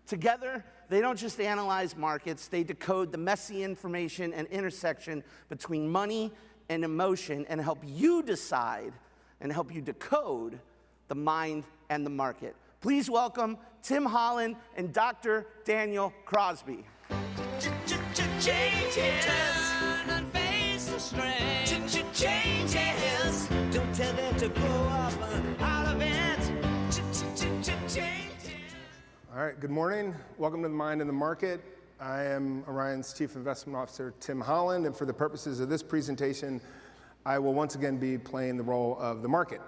Together, they don't just analyze markets, they decode the messy information and intersection between money and emotion and help you decide and help you decode the mind and the market. Please welcome Tim Holland and Dr. Daniel Crosby. Changes. Turn and face the strain. Changes. Don't tell them to grow up out of it. Changes. All right, good morning. Welcome to the Mind and the Market. I am Orion's Chief Investment Officer, Tim Holland, and for the purposes of this presentation, I will once again be playing the role of the market.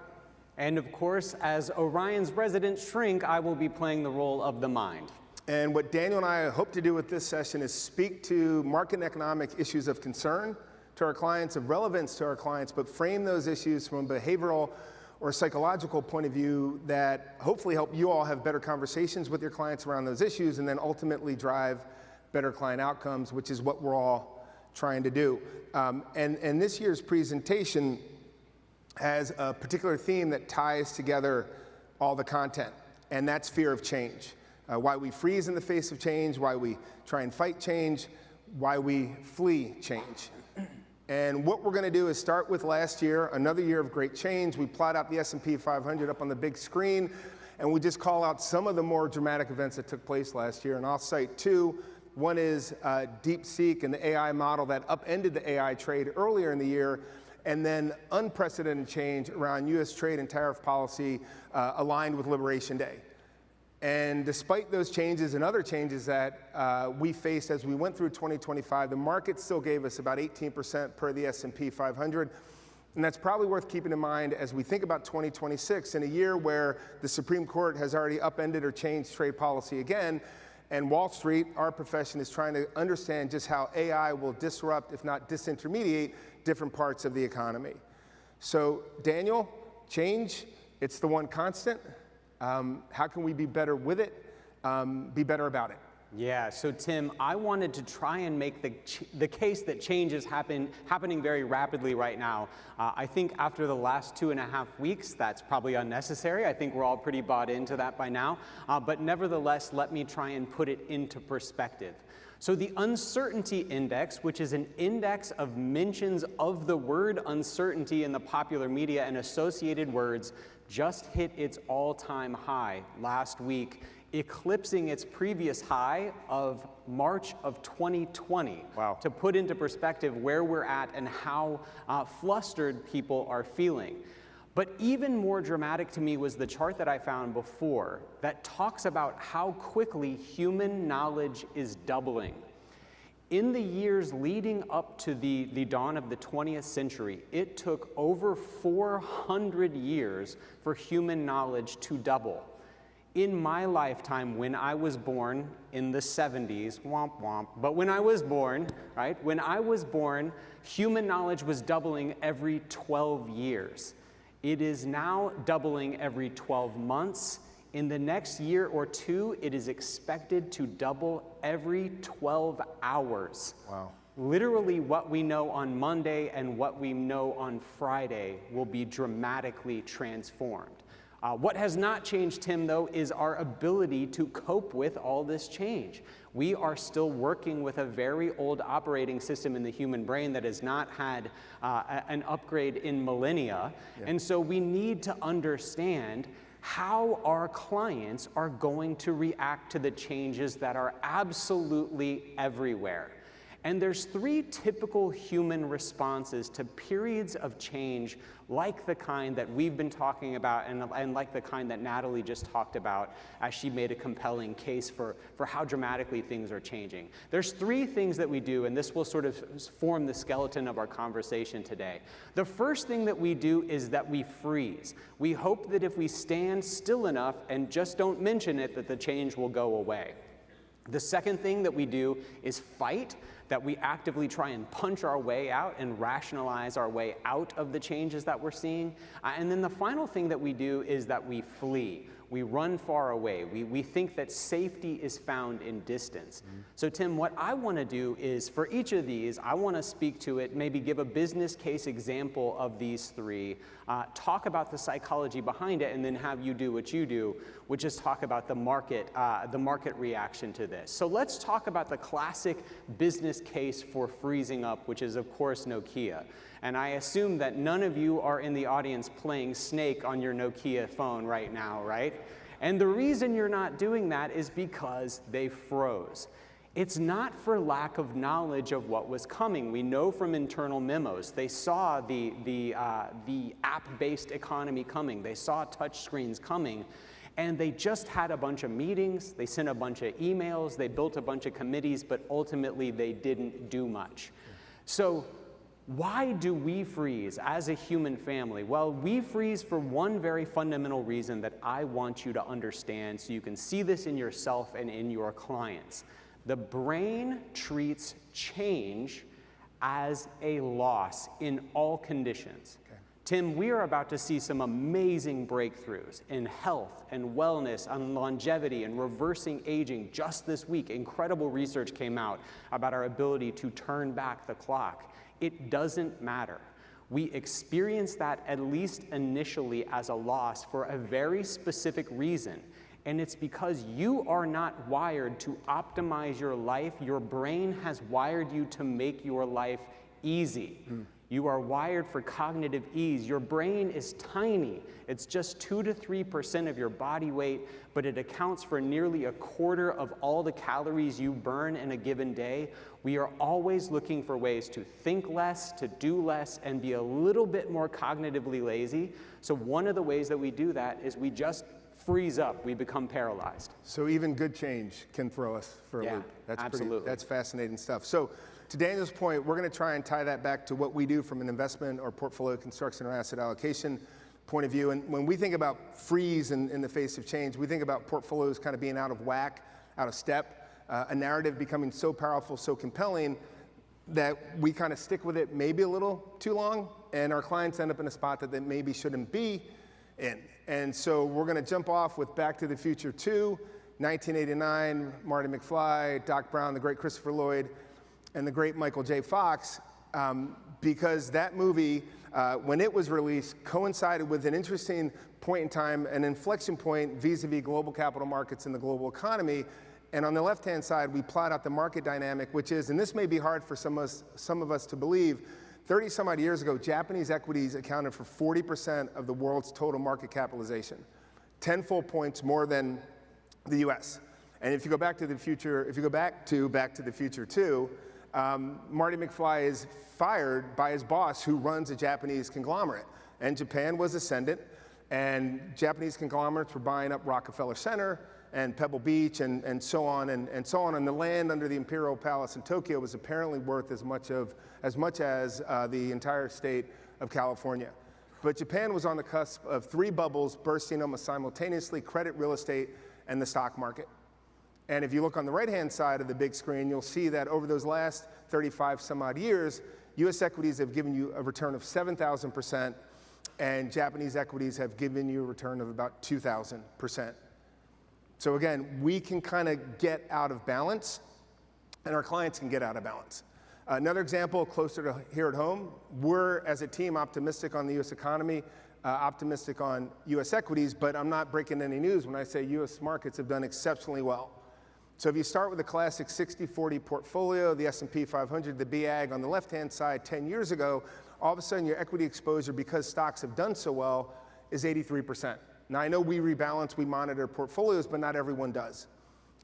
And of course, as Orion's resident shrink, I will be playing the role of the mind. And what Daniel and I hope to do with this session is speak to market and economic issues of concern to our clients, of relevance to our clients, but frame those issues from a behavioral or psychological point of view that hopefully help you all have better conversations with your clients around those issues and then ultimately drive better client outcomes, which is what we're all trying to do. And this year's presentation has a particular theme that ties together all the content, and that's fear of change. Why we freeze in the face of change, why we try and fight change, why we flee change. And what we're going to do is start with last year, another year of great change. We plot out the S&P 500 up on the big screen, and we just call out some of the more dramatic events that took place last year. And I'll cite two. One is DeepSeek and the AI model that upended the AI trade earlier in the year, and then unprecedented change around U.S. trade and tariff policy aligned with Liberation Day. And despite those changes and other changes that we faced as we went through 2025, the market still gave us about 18% per the S&P 500. And that's probably worth keeping in mind as we think about 2026, in a year where the Supreme Court has already upended or changed trade policy again. And Wall Street, our profession, is trying to understand just how AI will disrupt, if not disintermediate, different parts of the economy. So, Daniel, change, it's the one constant. How can we be better with it, be better about it? Yeah, so Tim, I wanted to try and make the case that change is happening very rapidly right now. I think after the last 2.5 weeks, that's probably unnecessary. I think we're all pretty bought into that by now. But nevertheless, let me try and put it into perspective. So the uncertainty index, which is an index of mentions of the word uncertainty in the popular media and associated words, just hit its all-time high last week, eclipsing its previous high of March of 2020. Wow. To put into perspective where we're at and how flustered people are feeling. But even more dramatic to me was the chart that I found before that talks about how quickly human knowledge is doubling. In the years leading up to the dawn of the 20th century, it took over 400 years for human knowledge to double. In my lifetime, when I was born in the 70s, womp womp, but when I was born, right, when I was born, human knowledge was doubling every 12 years. It is now doubling every 12 months. In the next year or two, it is expected to double every 12 hours. Wow. Literally, what we know on Monday and what we know on Friday will be dramatically transformed. What has not changed, Tim, though, is our ability to cope with all this change. We are still working with a very old operating system in the human brain that has not had an upgrade in millennia. Yeah. And so we need to understand how our clients are going to react to the changes that are absolutely everywhere. And there's three typical human responses to periods of change like the kind that we've been talking about and like the kind that Natalie just talked about as she made a compelling case for how dramatically things are changing. There's three things that we do, and this will sort of form the skeleton of our conversation today. The first thing that we do is that we freeze. We hope that if we stand still enough and just don't mention it, that the change will go away. The second thing that we do is fight, that we actively try and punch our way out and rationalize our way out of the changes that we're seeing. And then the final thing that we do is that we flee. We run far away. We think that safety is found in distance. So Tim, what I want to do is, for each of these, I want to speak to it, maybe give a business case example of these three, talk about the psychology behind it, and then have you do what you do, which is talk about the market reaction to this. So let's talk about the classic business case for freezing up, which is, of course, Nokia. And I assume that none of you are in the audience playing Snake on your Nokia phone right now, right? And the reason you're not doing that is because they froze. It's not for lack of knowledge of what was coming. We know from internal memos. They saw the app-based economy coming. They saw touchscreens coming. And they just had a bunch of meetings. They sent a bunch of emails. They built a bunch of committees. But ultimately, they didn't do much. So why do we freeze as a human family? Well, we freeze for one very fundamental reason that I want you to understand so you can see this in yourself and in your clients. The brain treats change as a loss in all conditions. Okay. Tim, we are about to see some amazing breakthroughs in health and wellness, on longevity and reversing aging. Just this week, incredible research came out about our ability to turn back the clock. It doesn't matter. We experience that, at least initially, as a loss for a very specific reason. And it's because you are not wired to optimize your life. Your brain has wired you to make your life easy. You are wired for cognitive ease. Your brain is tiny. It's just 2 to 3% of your body weight, but it accounts for nearly a quarter of all the calories you burn in a given day. We are always looking for ways to think less, to do less, and be a little bit more cognitively lazy. So one of the ways that we do that is we just freeze up. We become paralyzed. So even good change can throw us for a loop. That's absolutely. That's fascinating stuff. So to Daniel's point, we're going to try and tie that back to what we do from an investment or portfolio construction or asset allocation point of view. And when we think about freeze in the face of change, we think about portfolios kind of being out of whack, out of step, a narrative becoming so powerful, so compelling that we kind of stick with it maybe a little too long, and our clients end up in a spot that they maybe shouldn't be in. And so we're going to jump off with Back to the Future 2, 1989, Marty McFly, Doc Brown, the great Christopher Lloyd, and the great Michael J. Fox, because that movie, when it was released, coincided with an interesting point in time, an inflection point vis-a-vis global capital markets and the global economy. And on the left-hand side, we plot out the market dynamic, which is, and this may be hard for some of us to believe, 30 some odd years ago, Japanese equities accounted for 40% of the world's total market capitalization, 10 full points more than the US. And if you go back to the future, if you go back to Back to the Future 2, Marty McFly is fired by his boss who runs a Japanese conglomerate. And Japan was ascendant, and Japanese conglomerates were buying up Rockefeller Center and Pebble Beach and so on and so on. And the land under the Imperial Palace in Tokyo was apparently worth as much as the entire state of California. But Japan was on the cusp of 3 bubbles bursting almost simultaneously: credit, real estate, and the stock market. And if you look on the right-hand side of the big screen, you'll see that over those last 35 some odd years, US equities have given you a return of 7,000%, and Japanese equities have given you a return of about 2,000%. So again, we can kind of get out of balance, and our clients can get out of balance. Another example closer to here at home, we're as a team optimistic on the US economy, optimistic on US equities, but I'm not breaking any news when I say US markets have done exceptionally well. So if you start with a classic 60-40 portfolio, the S&P 500, the BAG on the left-hand side 10 years ago, all of a sudden your equity exposure, because stocks have done so well, is 83%. Now I know we rebalance, we monitor portfolios, but not everyone does.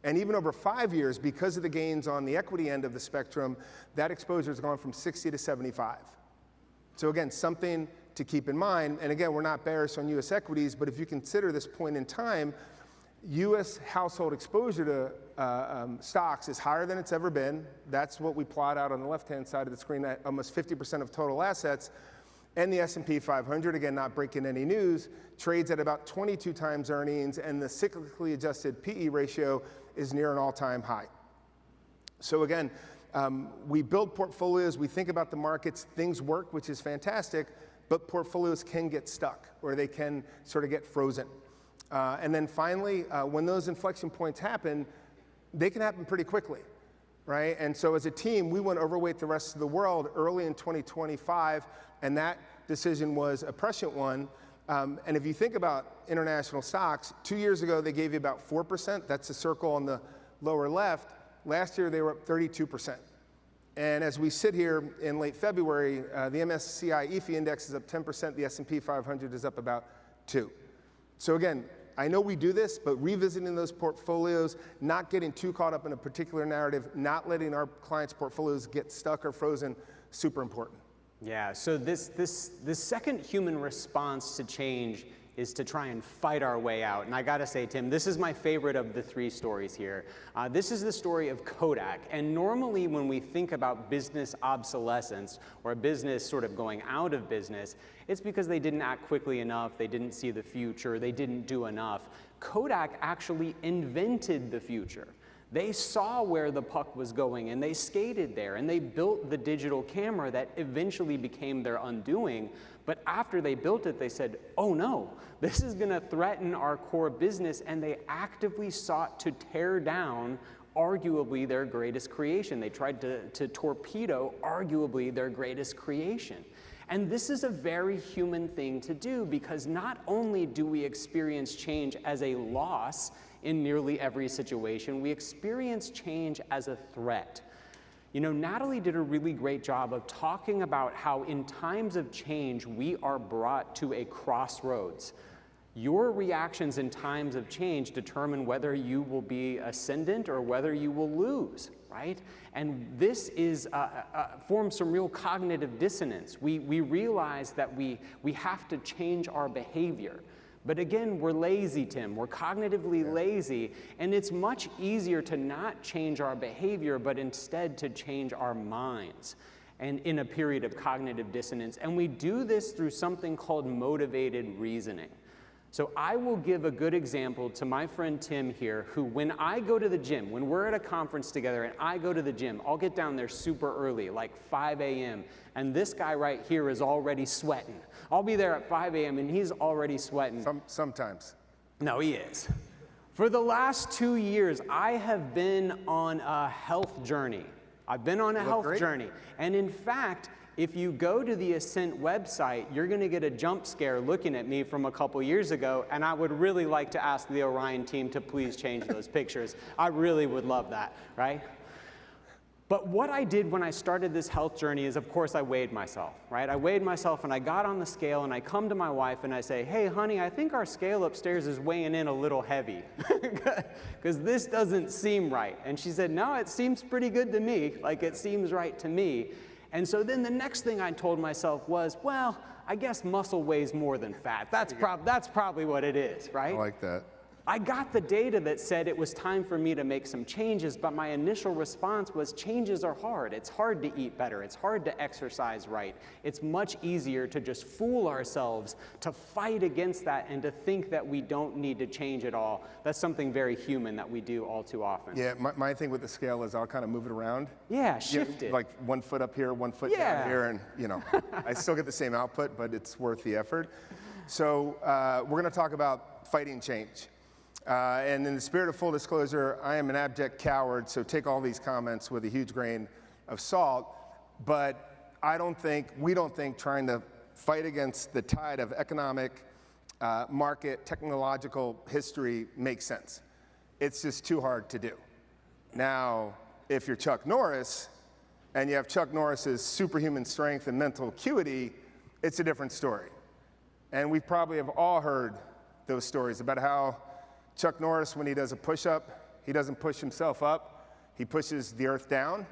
And even over 5 years, because of the gains on the equity end of the spectrum, that exposure has gone from 60 to 75. So again, something to keep in mind. And again, we're not bearish on US equities, but if you consider this point in time, US household exposure to stocks is higher than it's ever been. That's what we plot out on the left-hand side of the screen, at almost 50% of total assets. And the S&P 500, again, not breaking any news, trades at about 22 times earnings, and the cyclically adjusted PE ratio is near an all-time high. So again, we build portfolios, we think about the markets, things work, which is fantastic, but portfolios can get stuck, or they can sort of get frozen. And then finally, when those inflection points happen, they can happen pretty quickly, right? And so as a team, we went overweight the rest of the world early in 2025, and that decision was a prescient one. And if you think about international stocks, 2 years ago, they gave you about 4%. That's the circle on the lower left. Last year, they were up 32%. And as we sit here in late February, the MSCI EAFE index is up 10%. The S&P 500 is up about 2%. So again, I know we do this, but revisiting those portfolios, not getting too caught up in a particular narrative, not letting our clients' portfolios get stuck or frozen, super important. Yeah, so this second human response to change is to try and fight our way out. And I gotta say, Tim, this is my favorite of the 3 stories here. This is the story of Kodak. And normally when we think about business obsolescence or a business sort of going out of business, it's because they didn't act quickly enough, they didn't see the future, they didn't do enough. Kodak actually invented the future. They saw where the puck was going and they skated there and they built the digital camera that eventually became their undoing. But after they built it, they said, oh no, this is gonna threaten our core business, and they actively sought to tear down arguably their greatest creation. They tried to torpedo arguably their greatest creation. And this is a very human thing to do, because not only do we experience change as a loss in nearly every situation, we experience change as a threat. You know, Natalie did a really great job of talking about how in times of change, we are brought to a crossroads. Your reactions in times of change determine whether you will be ascendant or whether you will lose, right? And this is forms some real cognitive dissonance. We realize that we have to change our behavior. But again, we're lazy, Tim. We're cognitively lazy, and it's much easier to not change our behavior, but instead to change our minds, and in a period of cognitive dissonance. And we do this through something called motivated reasoning. So I will give a good example to my friend Tim here, who when I go to the gym, when we're at a conference together and I go to the gym, I'll get down there super early, like 5 a.m., and this guy right here is already sweating. I'll be there at 5 a.m. and he's already sweating. Sometimes. No, he is. For the last 2 years, I have been on a health journey. I've been on a health journey. And in fact, if you go to the Ascent website, you're gonna get a jump scare looking at me from a couple years ago, and I would really like to ask the Orion team to please change those pictures. I really would love that, right? But what I did when I started this health journey is, of course, I weighed myself, right? I weighed myself and I got on the scale and I come to my wife and I say, hey, honey, I think our scale upstairs is weighing in a little heavy because this doesn't seem right. And she said, no, it seems pretty good to me. Like, it seems right to me. And so then the next thing I told myself was, well, I guess muscle weighs more than fat. That's probably what it is, right? I like that. I got the data that said it was time for me to make some changes, but my initial response was changes are hard. It's hard to eat better. It's hard to exercise right. It's much easier to just fool ourselves, to fight against that, and to think that we don't need to change at all. That's something very human that we do all too often. Yeah, my thing with the scale is I'll kind of move it around. Yeah, shift it. Like 1 foot up here, 1 foot down here, and you know, I still get the same output, but it's worth the effort. So we're going to talk about fighting change. And in the spirit of full disclosure, I am an abject coward, so take all these comments with a huge grain of salt. But we don't think trying to fight against the tide of economic, market, technological history makes sense. It's just too hard to do. Now, if you're Chuck Norris, and you have Chuck Norris's superhuman strength and mental acuity, it's a different story. And we probably have all heard those stories about how Chuck Norris, when he does a push-up, he doesn't push himself up, he pushes the earth down.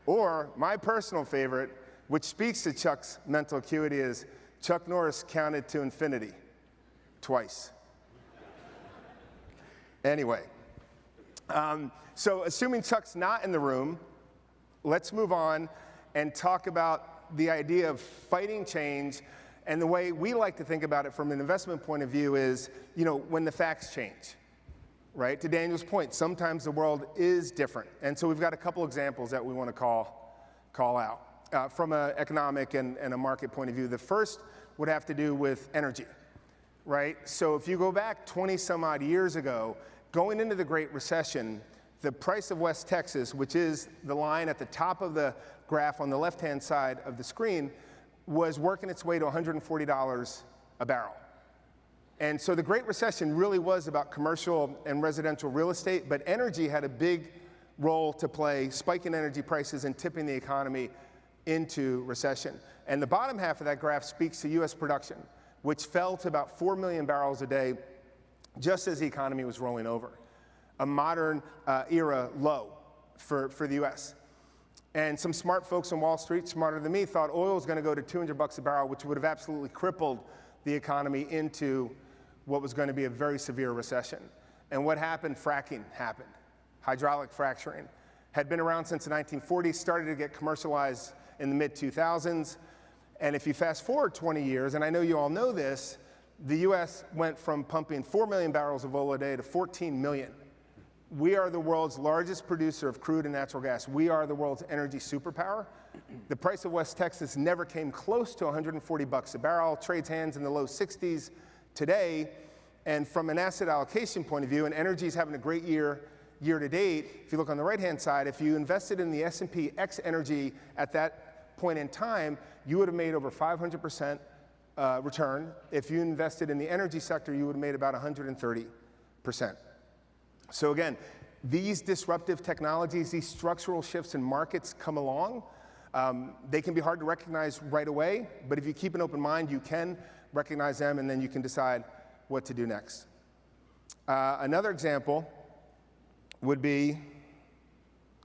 Or my personal favorite, which speaks to Chuck's mental acuity, is Chuck Norris counted to infinity twice. Anyway, so assuming Chuck's not in the room, let's move on and talk about the idea of fighting change. And the way we like to think about it from an investment point of view is, you know, when the facts change, right? To Daniel's point, sometimes the world is different. And so we've got a couple examples that we want to call out from an economic and a market point of view. The first would have to do with energy, right? So if you go back 20 some odd years ago, going into the Great Recession, the price of West Texas, which is the line at the top of the graph on the left-hand side of the screen, was working its way to $140 a barrel. And so the Great Recession really was about commercial and residential real estate, but energy had a big role to play, spiking energy prices and tipping the economy into recession. And the bottom half of that graph speaks to US production, which fell to about 4 million barrels a day just as the economy was rolling over. A modern era low for the US. And some smart folks on Wall Street, smarter than me, thought oil was going to go to $200 a barrel, which would have absolutely crippled the economy into what was going to be a very severe recession. And what happened? Fracking happened. Hydraulic fracturing had been around since the 1940s, started to get commercialized in the mid-2000s. And if you fast forward 20 years, and I know you all know this, the US went from pumping 4 million barrels of oil a day to 14 million. We are the world's largest producer of crude and natural gas. We are the world's energy superpower. The price of West Texas never came close to $140 a barrel, trades hands in the low 60s today. And from an asset allocation point of view, and energy is having a great year to date. If you look on the right-hand side, if you invested in the S&P X energy at that point in time, you would have made over 500% return. If you invested in the energy sector, you would have made about 130%. So again, these disruptive technologies, these structural shifts in markets come along. They can be hard to recognize right away, but if you keep an open mind, you can recognize them, and then you can decide what to do next. Another example would be,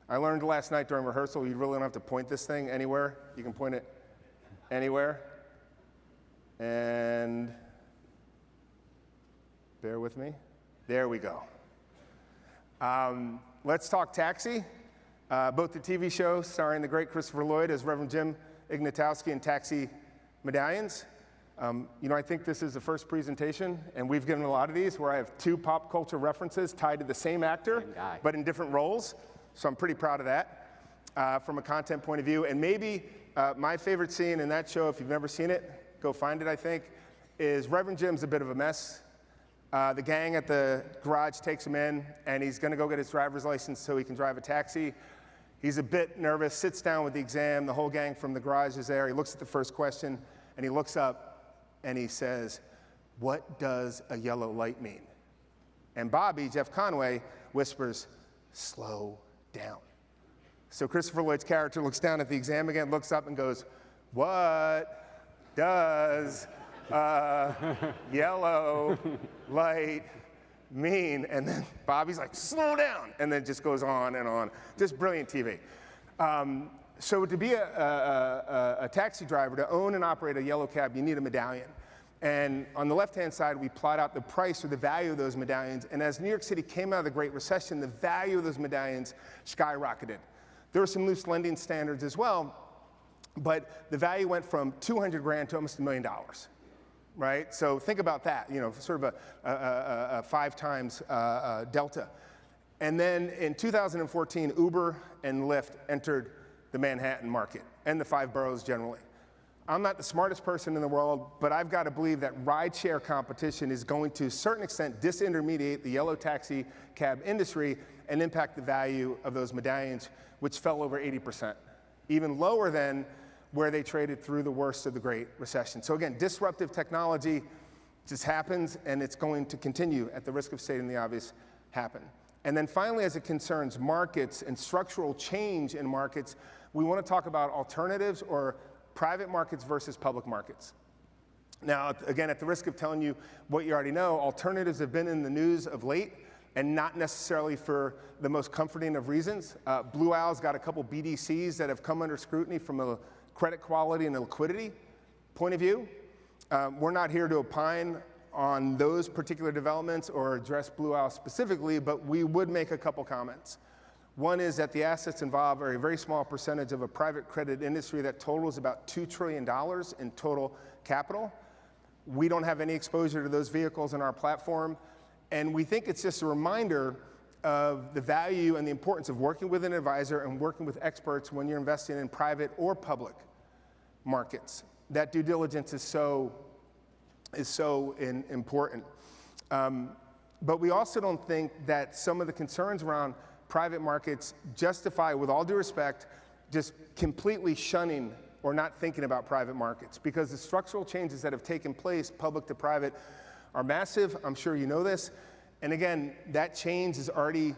I learned last night during rehearsal, you really don't have to point this thing anywhere. You can point it anywhere. And bear with me. There we go. Let's talk Taxi. Both the TV show starring the great Christopher Lloyd as Reverend Jim Ignatowski and Taxi medallions. You know, I think this is the first presentation, and we've given a lot of these, where I have 2 pop culture references tied to the same actor, but in different roles. So I'm pretty proud of that from a content point of view. And maybe my favorite scene in that show, if you've never seen it, go find it, I think, is Reverend Jim's a bit of a mess. The gang at the garage takes him in, and he's going to go get his driver's license so he can drive a taxi. He's a bit nervous, sits down with the exam. The whole gang from the garage is there. He looks at the first question, and he looks up, and he says, "What does a yellow light mean?" And Bobby, Jeff Conway, whispers, "Slow down." So Christopher Lloyd's character looks down at the exam again, looks up and goes, "What does yellow light mean?" And then Bobby's like, "Slow down," and then it just goes on and on. Just brilliant TV. So to be a taxi driver, to own and operate a yellow cab, you need a medallion. And on the left-hand side, we plot out the price or the value of those medallions. And as New York City came out of the Great Recession, the value of those medallions skyrocketed. There were some loose lending standards as well, but the value went from 200 grand to almost $1 million. Right? So think about that, you know, sort of a 5 times delta. And then in 2014, Uber and Lyft entered the Manhattan market and the 5 boroughs generally. I'm not the smartest person in the world, but I've got to believe that rideshare competition is going to a certain extent disintermediate the yellow taxi cab industry and impact the value of those medallions, which fell over 80%, even lower than where they traded through the worst of the Great Recession. So again, disruptive technology just happens, and it's going to continue, at the risk of stating the obvious, happen. And then finally, as it concerns markets and structural change in markets, we want to talk about alternatives or private markets versus public markets. Now, again, at the risk of telling you what you already know, alternatives have been in the news of late, and not necessarily for the most comforting of reasons. Blue Owl's got a couple BDCs that have come under scrutiny from a credit quality and a liquidity point of view. We're not here to opine on those particular developments or address Blue Owl specifically, but we would make a couple comments. One is that the assets involved are a very small percentage of a private credit industry that totals about $2 trillion in total capital. We don't have any exposure to those vehicles in our platform, and we think it's just a reminder of the value and the importance of working with an advisor and working with experts when you're investing in private or public markets. That due diligence is so is so important. But we also don't think that some of the concerns around private markets justify, with all due respect, just completely shunning or not thinking about private markets, because the structural changes that have taken place, public to private, are massive. I'm sure you know this. And again, that change is already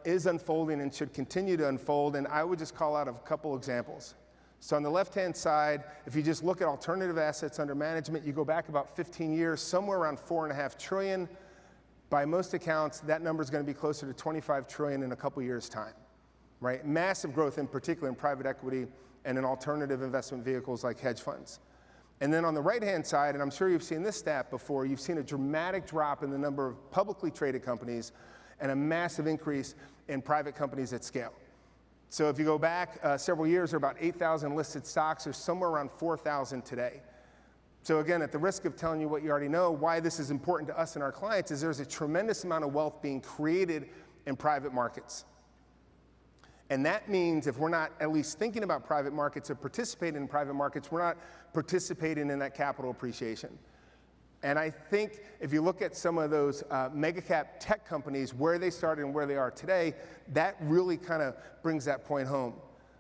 is unfolding and should continue to unfold. And I would just call out a couple examples. So on the left-hand side, if you just look at alternative assets under management, you go back about 15 years, somewhere around $4.5 trillion. By most accounts, that number is going to be closer to $25 trillion in a couple years' time, right? Massive growth, in particular in private equity and in alternative investment vehicles like hedge funds. And then on the right-hand side, and I'm sure you've seen this stat before, you've seen a dramatic drop in the number of publicly traded companies and a massive increase in private companies at scale. So if you go back several years, there are about 8,000 listed stocks. There's somewhere around 4,000 today. So again, at the risk of telling you what you already know, why this is important to us and our clients is there's a tremendous amount of wealth being created in private markets. And that means if we're not at least thinking about private markets or participating in private markets, we're not participating in that capital appreciation. And I think if you look at some of those mega cap tech companies, where they started and where they are today, that really kind of brings that point home.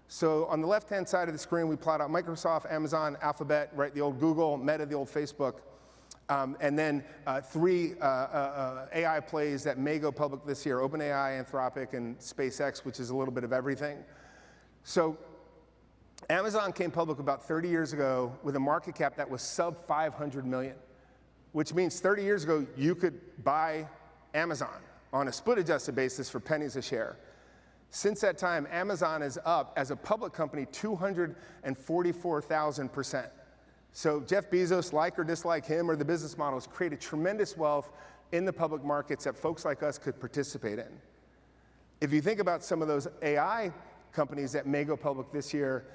So on the left-hand side of the screen, we plot out Microsoft, Amazon, Alphabet, right, the old Google, Meta, the old Facebook, and then three AI plays that may go public this year: OpenAI, Anthropic, and SpaceX, which is a little bit of everything. So Amazon came public about 30 years ago with a market cap that was sub 500 million, which means 30 years ago you could buy Amazon on a split-adjusted basis for pennies a share. Since that time, Amazon is up, as a public company, 244,000%. So Jeff Bezos, like or dislike him or the business models, created tremendous wealth in the public markets that folks like us could participate in. If you think about some of those AI companies that may go public this year,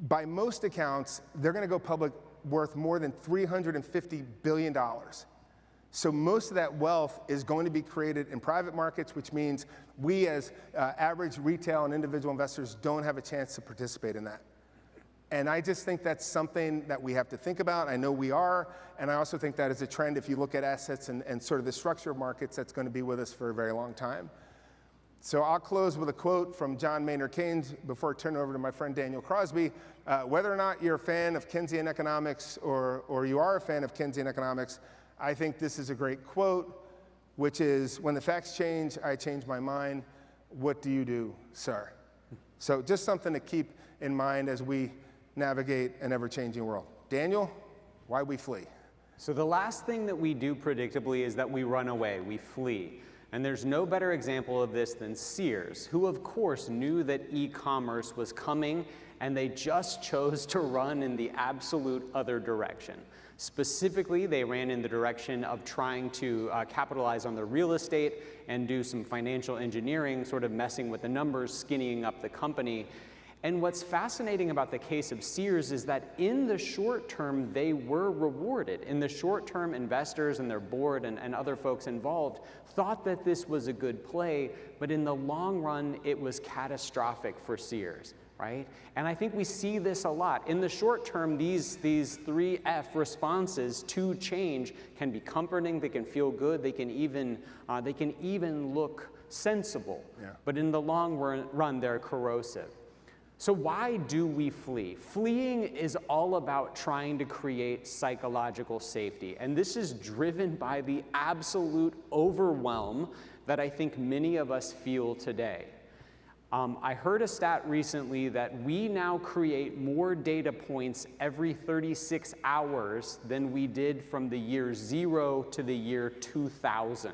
by most accounts, they're going to go public worth more than $350 billion. So most of that wealth is going to be created in private markets, which means we as average retail and individual investors don't have a chance to participate in that. And I just think that's something that we have to think about. I know we are, and I also think that is a trend. If you look at assets and sort of the structure of markets, that's going to be with us for a very long time. So I'll close with a quote from John Maynard Keynes before I turn it over to my friend Daniel Crosby. Whether or not you're a fan of Keynesian economics or you are a fan of Keynesian economics, I think this is a great quote, which is, when the facts change, I change my mind. What do you do, sir? So just something to keep in mind as we navigate an ever-changing world. Daniel, why we flee? So the last thing that we do predictably is that we run away, we flee. And there's no better example of this than Sears, who of course knew that e-commerce was coming, and they just chose to run in the absolute other direction. Specifically, they ran in the direction of trying to capitalize on the real estate and do some financial engineering, sort of messing with the numbers, skinnying up the company. And what's fascinating about the case of Sears is that in the short term, they were rewarded. In the short term, investors and their board and other folks involved thought that this was a good play, but in the long run, it was catastrophic for Sears. Right? And I think we see this a lot. In the short term, these 3F responses to change can be comforting, they can feel good, they can even look sensible. Yeah. But in the long run, they're corrosive. So why do we flee? Fleeing is all about trying to create psychological safety. And this is driven by the absolute overwhelm that I think many of us feel today. I heard a stat recently that we now create more data points every 36 hours than we did from the year 0 to the year 2000.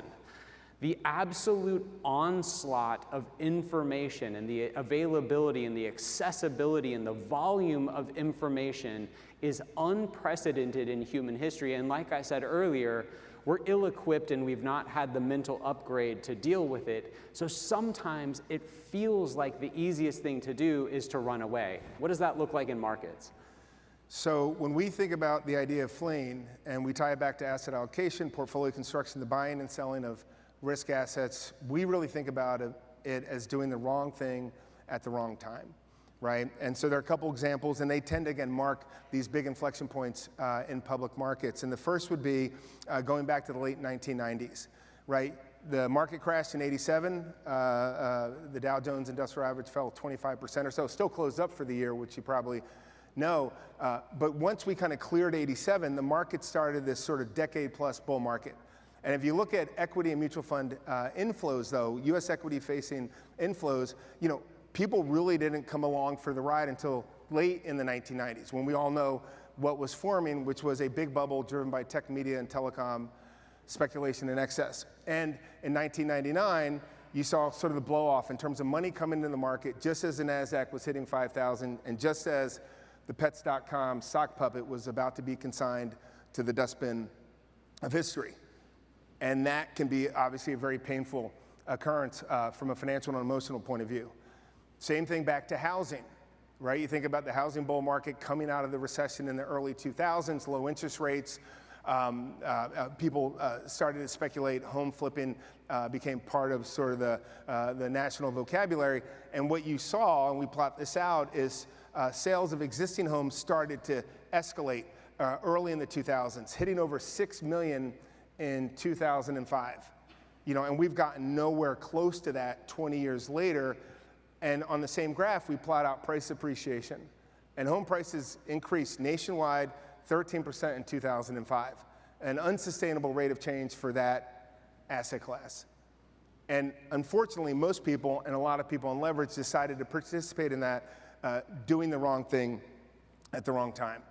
The absolute onslaught of information and the availability and the accessibility and the volume of information is unprecedented in human history. And like I said earlier, we're ill-equipped and we've not had the mental upgrade to deal with it. So sometimes it feels like the easiest thing to do is to run away. What does that look like in markets? So when we think about the idea of fleeing, and we tie it back to asset allocation, portfolio construction, the buying and selling of risk assets, we really think about it as doing the wrong thing at the wrong time. right? And so there are a couple examples, and they tend to, again, mark these big inflection points in public markets. And the first would be going back to the late 1990s, right? The market crashed in '87. The Dow Jones Industrial Average fell 25% or so. Still closed up for the year, which you probably know. But once we kind of cleared '87, the market started this sort of decade-plus bull market. And if you look at equity and mutual fund inflows, though, U.S. equity-facing inflows, you know, people really didn't come along for the ride until late in the 1990s, when we all know what was forming, which was a big bubble driven by tech, media, and telecom speculation in excess. And in 1999, you saw sort of the blow-off in terms of money coming into the market, just as the NASDAQ was hitting 5,000, and just as the Pets.com sock puppet was about to be consigned to the dustbin of history. And that can be obviously a very painful occurrence from a financial and emotional point of view. Same thing back to housing, right? You think about the housing bull market coming out of the recession in the early 2000s, low interest rates. People started to speculate. Home flipping became part of sort of the national vocabulary. And what you saw, and we plot this out, is sales of existing homes started to escalate early in the 2000s, hitting over 6 million in 2005. You know, and we've gotten nowhere close to that 20 years later. And on the same graph, we plot out price appreciation. And home prices increased nationwide 13% in 2005, an unsustainable rate of change for that asset class. And unfortunately, most people and a lot of people on leverage decided to participate in that, doing the wrong thing at the wrong time.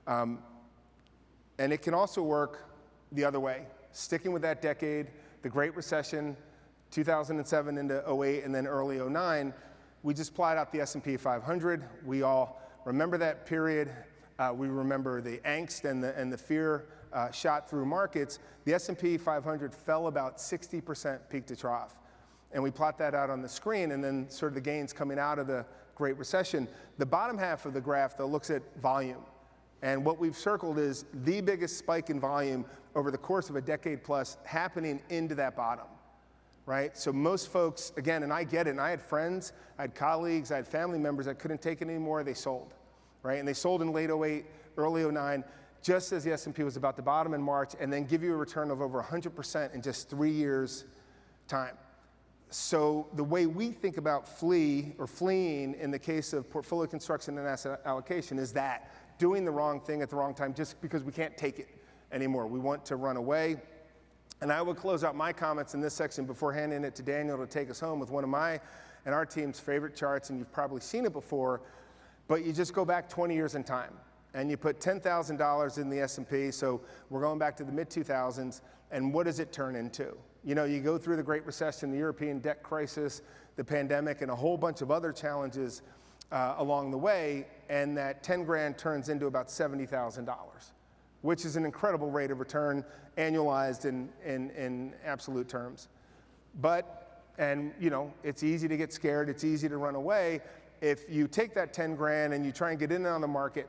And it can also work the other way, sticking with that decade, the Great Recession, 2007 into 08, and then early 09, we just plot out the S&P 500. We all remember that period. We remember the angst and the fear shot through markets. The S&P 500 fell about 60% peak to trough. And we plot that out on the screen, and then sort of the gains coming out of the Great Recession. The bottom half of the graph, though, looks at volume. And what we've circled is the biggest spike in volume over the course of a decade plus happening into that bottom. Right? So most folks, again, and I get it, and I had friends, I had colleagues, I had family members that couldn't take it anymore, they sold, right? And they sold in late 08, early 09, just as the S&P was about to bottom in March, and then give you a return of over 100% in just 3 years' time. So the way we think about fleeing in the case of portfolio construction and asset allocation is that, doing the wrong thing at the wrong time just because we can't take it anymore. We want to run away. And I will close out my comments in this section before handing it to Daniel to take us home with one of my and our team's favorite charts, and you've probably seen it before, but you just go back 20 years in time, and you put $10,000 in the S&P, so we're going back to the mid-2000s, and what does it turn into? You know, you go through the Great Recession, the European debt crisis, the pandemic, and a whole bunch of other challenges along the way, and that 10 grand turns into about $70,000. Which is an incredible rate of return, annualized in absolute terms. But, and you know, it's easy to get scared, it's easy to run away. If you take that 10 grand and you try and get in on the market,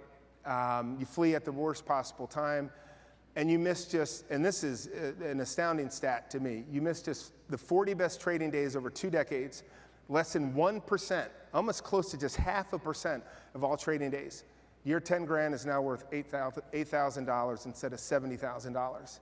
you flee at the worst possible time, and you miss just, and this is an astounding stat to me, you miss just the 40 best trading days over 2 decades, less than 1%, almost close to just 0.5% of all trading days. Your 10 grand is now worth $8,000 instead of $70,000.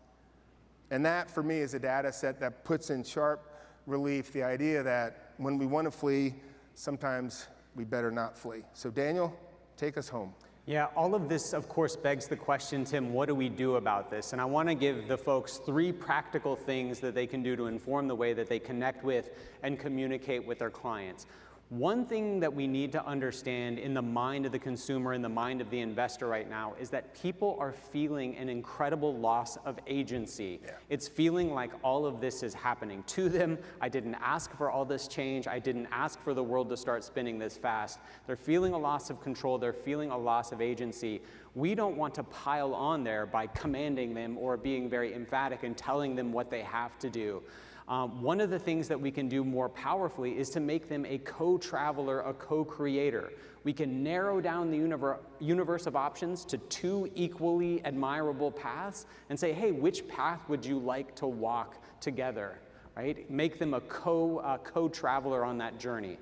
And that, for me, is a data set that puts in sharp relief the idea that when we want to flee, sometimes we better not flee. So Daniel, take us home. Yeah, all of this, of course, begs the question, Tim, what do we do about this? And I want to give the folks 3 practical things that they can do to inform the way that they connect with and communicate with their clients. One thing that we need to understand in the mind of the consumer, in the mind of the investor right now, is that people are feeling an incredible loss of agency. Yeah. It's feeling like all of this is happening to them. I didn't ask for all this change. I didn't ask for the world to start spinning this fast. They're feeling a loss of control. They're feeling a loss of agency. We don't want to pile on there by commanding them or being very emphatic and telling them what they have to do. One of the things that we can do more powerfully is to make them a co-traveler, a co-creator. We can narrow down the universe of options to 2 equally admirable paths and say, hey, which path would you like to walk together, right? Make them a co-traveler on that journey.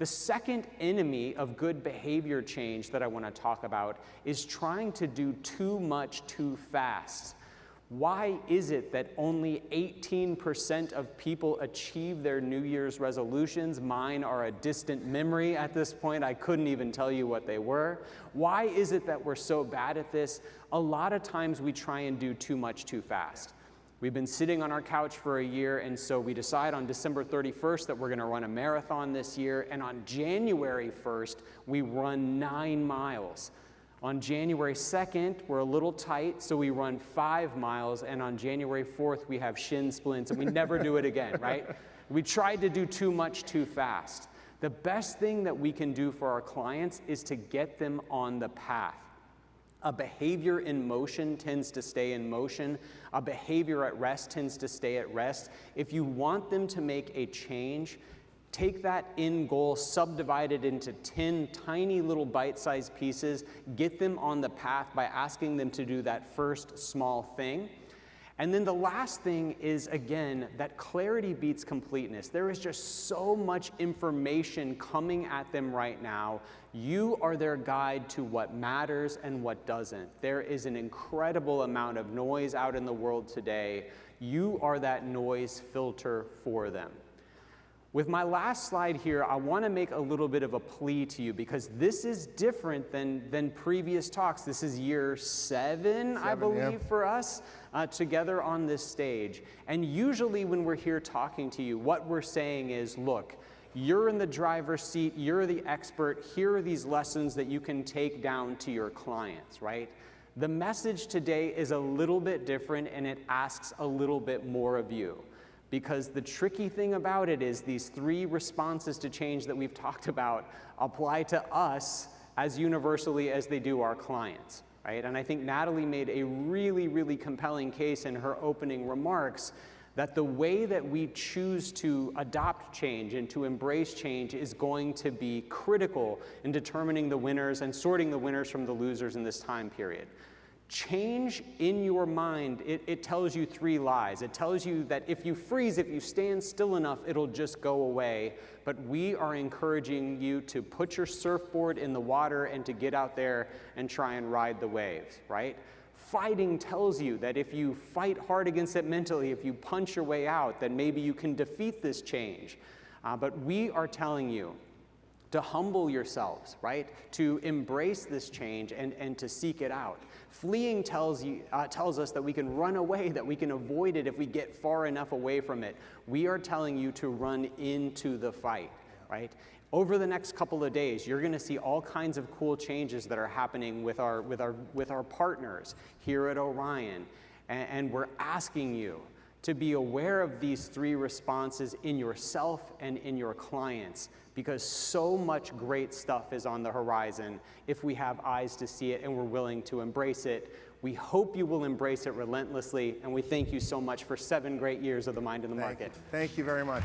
The second enemy of good behavior change that I want to talk about is trying to do too much too fast. Why is it that only 18% of people achieve their New Year's resolutions? Mine are a distant memory at this point. I couldn't even tell you what they were. Why is it that we're so bad at this? A lot of times we try and do too much too fast. We've been sitting on our couch for a year, and so we decide on December 31st that we're going to run a marathon this year, and on January 1st, we run 9 miles. On January 2nd, we're a little tight, so we run 5 miles, and on January 4th, we have shin splints, and we never do it again, right? We tried to do too much too fast. The best thing that we can do for our clients is to get them on the path. A behavior in motion tends to stay in motion. A behavior at rest tends to stay at rest. If you want them to make a change, take that end goal, subdivide it into 10 tiny little bite-sized pieces, get them on the path by asking them to do that first small thing. And then the last thing is, again, that clarity beats completeness. There is just so much information coming at them right now. You are their guide to what matters and what doesn't. There is an incredible amount of noise out in the world today. You are that noise filter for them. With my last slide here, I want to make a little bit of a plea to you, because this is different than previous talks. This is year 7, I believe, for us together on this stage. And usually when we're here talking to you, what we're saying is, look, you're in the driver's seat, you're the expert, here are these lessons that you can take down to your clients, right? The message today is a little bit different, and it asks a little bit more of you. Because the tricky thing about it is these 3 responses to change that we've talked about apply to us as universally as they do our clients, right? And I think Natalie made a really, really compelling case in her opening remarks that the way that we choose to adopt change and to embrace change is going to be critical in determining the winners and sorting the winners from the losers in this time period. Change in your mind, it tells you 3 lies. It tells you that if you freeze, if you stand still enough, it'll just go away. But we are encouraging you to put your surfboard in the water and to get out there and try and ride the waves, right? Fighting tells you that if you fight hard against it mentally, if you punch your way out, then maybe you can defeat this change. But we are telling you to humble yourselves, right? To embrace this change and to seek it out. Fleeing tells us that we can run away, that we can avoid it if we get far enough away from it. We are telling you to run into the fight, right? Over the next couple of days, you're going to see all kinds of cool changes that are happening with our partners here at Orion, and we're asking you to be aware of these 3 responses in yourself and in your clients, because so much great stuff is on the horizon if we have eyes to see it and we're willing to embrace it. We hope you will embrace it relentlessly, and we thank you so much for 7 great years of the Mind in the Market. Thank you very much.